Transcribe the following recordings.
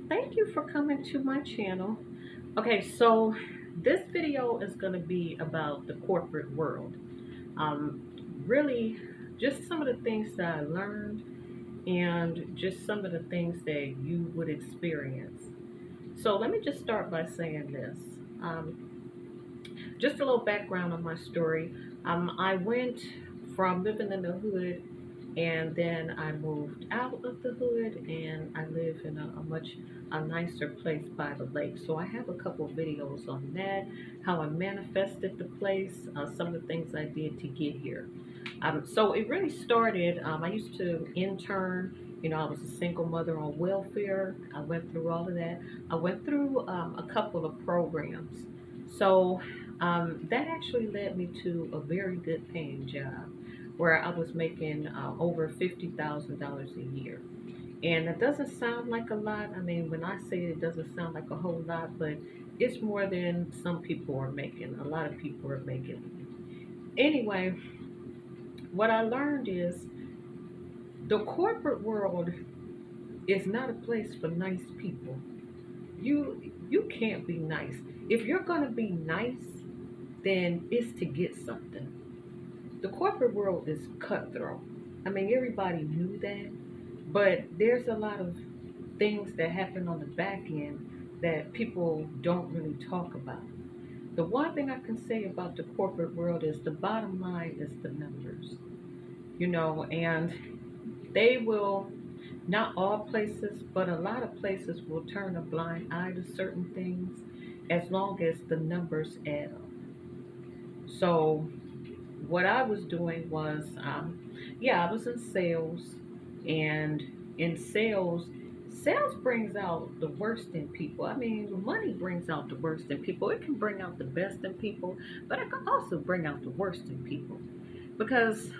Thank you for coming to my channel. Okay, so this video is going to be about the corporate world. Really, just some of the things that I learned and just some of the things that you would experience. So let me just start by saying this. Just a little background on my story. I went from living in the hood and then I moved out of the hood and I live in a much nicer place by the lake. So I have a couple videos on that, how I manifested the place, some of the things I did to get here. So it really started, I used to intern. I was a single mother on welfare. I went through all of that. I went through a couple of programs. So that actually led me to a very good paying job where I was making over $50,000 a year. And it doesn't sound like a lot. I mean, when I say it doesn't sound like a whole lot, but it's more than some people are making. A lot of people are making. Anyway, what I learned is the corporate world is not a place for nice people. You can't be nice. If you're gonna be nice, then it's to get something. The corporate world is cutthroat. I mean, everybody knew that, but there's a lot of things that happen on the back end that people don't really talk about. The one thing I can say about the corporate world is the bottom line is the numbers, and they will, not all places, but a lot of places will turn a blind eye to certain things as long as the numbers add up. So what I was doing was, yeah, I was in sales, and in sales brings out the worst in people. I mean, money brings out the worst in people. It can bring out the best in people, but it can also bring out the worst in people because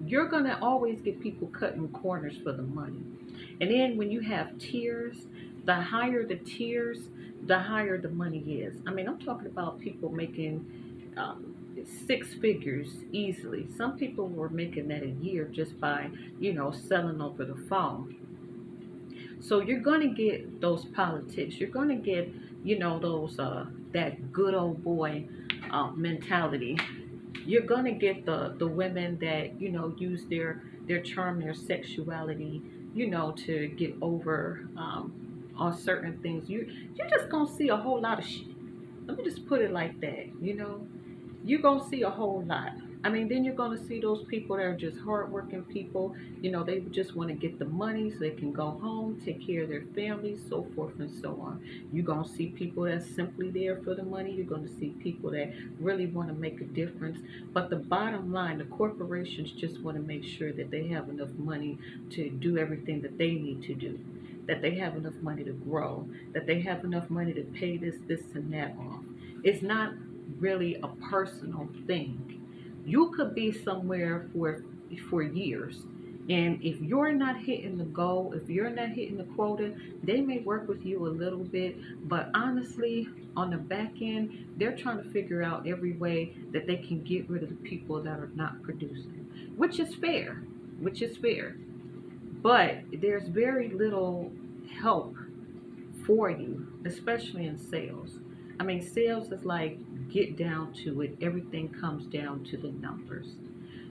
you're gonna always get people cutting corners for the money. And then when you have tiers, the higher the tiers, the higher the money is. I mean, I'm talking about people making six figures easily. Some people were making that a year just by, selling over the phone. So you're going to get those politics. You're going to get, those, that good old boy mentality. You're going to get the women that, use their charm, their sexuality, to get over on certain things. You're just going to see a whole lot of shit. Let me just put it like that. You're gonna see a whole lot. I mean, then you're gonna see those people that are just hardworking people. They just want to get the money so they can go home, take care of their families, so forth and so on. You're gonna see people that's simply there for the money. You're gonna see people that really want to make a difference. But the bottom line, the corporations just want to make sure that they have enough money to do everything that they need to do. That they have enough money to grow, that they have enough money to pay this, and that off. It's not really a personal thing. You could be somewhere for years. And if you're not hitting the goal, if you're not hitting the quota, they may work with you a little bit, but honestly, on the back end, they're trying to figure out every way that they can get rid of the people that are not producing, which is fair, which is fair. But there's very little help for you, especially in sales. I mean, sales is like get down to it, everything comes down to the numbers.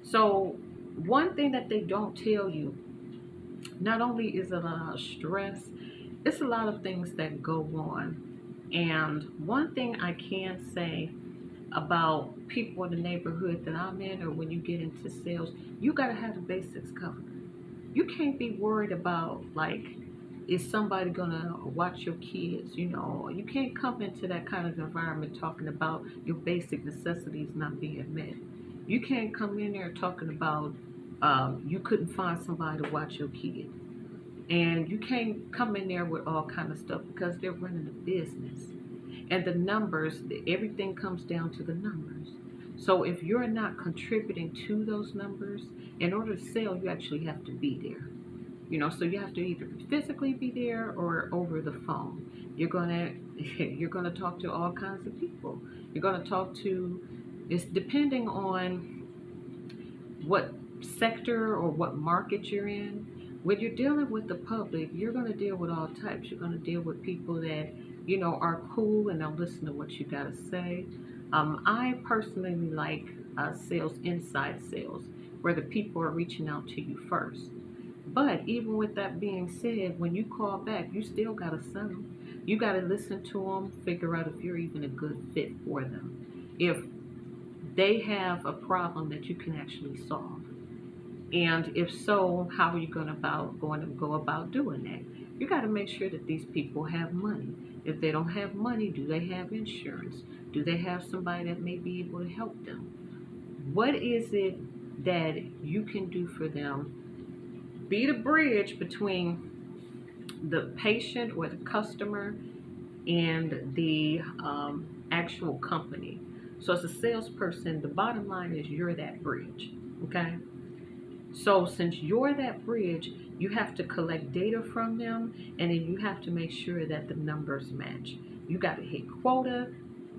So, one thing that they don't tell you, not only is it a lot of stress, it's a lot of things that go on. And one thing I can say about people in the neighborhood that I'm in, or when you get into sales, you got to have the basics covered. You can't be worried about, like, is somebody gonna watch your kids? You can't come into that kind of environment talking about your basic necessities not being met. You can't come in there talking about you couldn't find somebody to watch your kid, and you can't come in there with all kind of stuff because they're running a business, and the numbers. Everything comes down to the numbers. So if you're not contributing to those numbers, in order to sell, you actually have to be there. So you have to either physically be there or over the phone. You're gonna talk to all kinds of people. You're gonna talk to, it's depending on what sector or what market you're in, When you're dealing with the public, you're going to deal with all types. You're going to deal with people that, are cool and they'll listen to what you got to say. I personally like sales, inside sales, where the people are reaching out to you first. But even with that being said, when you call back, you still got to sell them. You got to listen to them, figure out if you're even a good fit for them. If they have a problem that you can actually solve. And if so, how are you going to go about doing that? You got to make sure that these people have money. If they don't have money, do they have insurance? Do they have somebody that may be able to help them? What is it that you can do for them? Be the bridge between the patient or the customer and the actual company. So, as a salesperson, the bottom line is you're that bridge. Okay. So since you're that bridge, you have to collect data from them and then you have to make sure that the numbers match. You got to hit quota.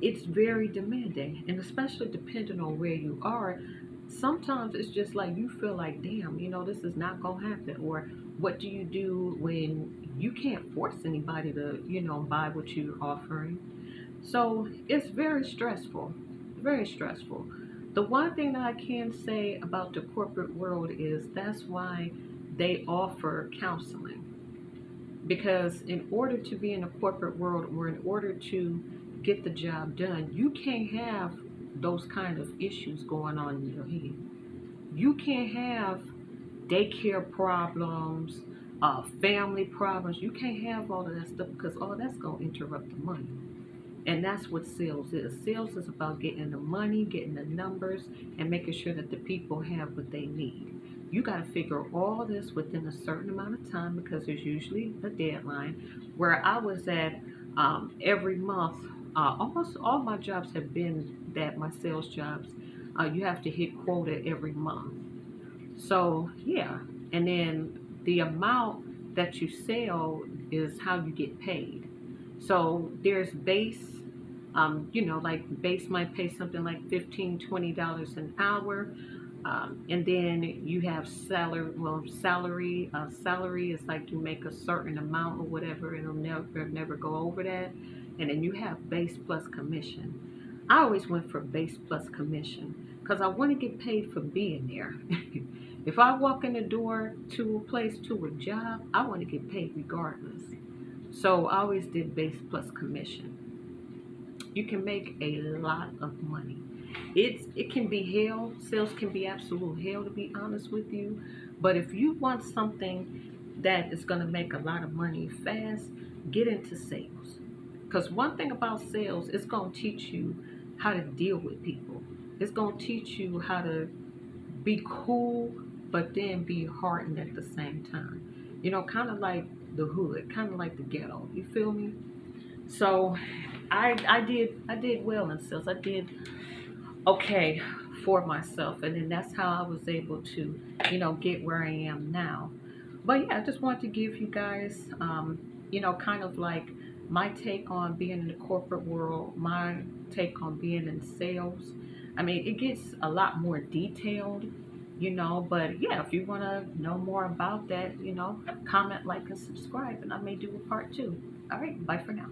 It's very demanding, and especially depending on where you are, sometimes it's just like you feel like, damn, this is not going to happen. Or what do you do when you can't force anybody to, buy what you're offering? So it's very stressful, very stressful. The one thing that I can say about the corporate world is that's why they offer counseling. Because in order to be in the corporate world or in order to get the job done, you can't have those kind of issues going on in your head. You can't have daycare problems, family problems. You can't have all of that stuff because all that's going to interrupt the money. And that's what sales is. Sales is about getting the money, getting the numbers, and making sure that the people have what they need. You got to figure all this within a certain amount of time because there's usually a deadline. Where I was at every month, almost all my jobs have been that, my sales jobs. You have to hit quota every month. So, yeah. And then the amount that you sell is how you get paid. So there's base, like base might pay something like $15, $20 an hour. And then you have salary. Well, salary is like you make a certain amount or whatever, and it'll never go over that. And then you have base plus commission. I always went for base plus commission because I want to get paid for being there. If I walk in the door to a place, to a job, I want to get paid regardless. So I always did base plus commission. You can make a lot of money. It can be hell. Sales can be absolute hell, to be honest with you. But if you want something that is going to make a lot of money fast, get into sales. Because one thing about sales, it's going to teach you how to deal with people. It's going to teach you how to be cool, but then be hardened at the same time. Kind of like the hood, kind of like the ghetto. You feel me? So I did well in sales. I did okay for myself, and then that's how I was able to get where I am now. But yeah, I just wanted to give you guys kind of like my take on being in the corporate world, my take on being in sales. I mean, it gets a lot more detailed, but yeah, if you want to know more about that, comment, like, and subscribe, and I may do a part two. All right, bye for now.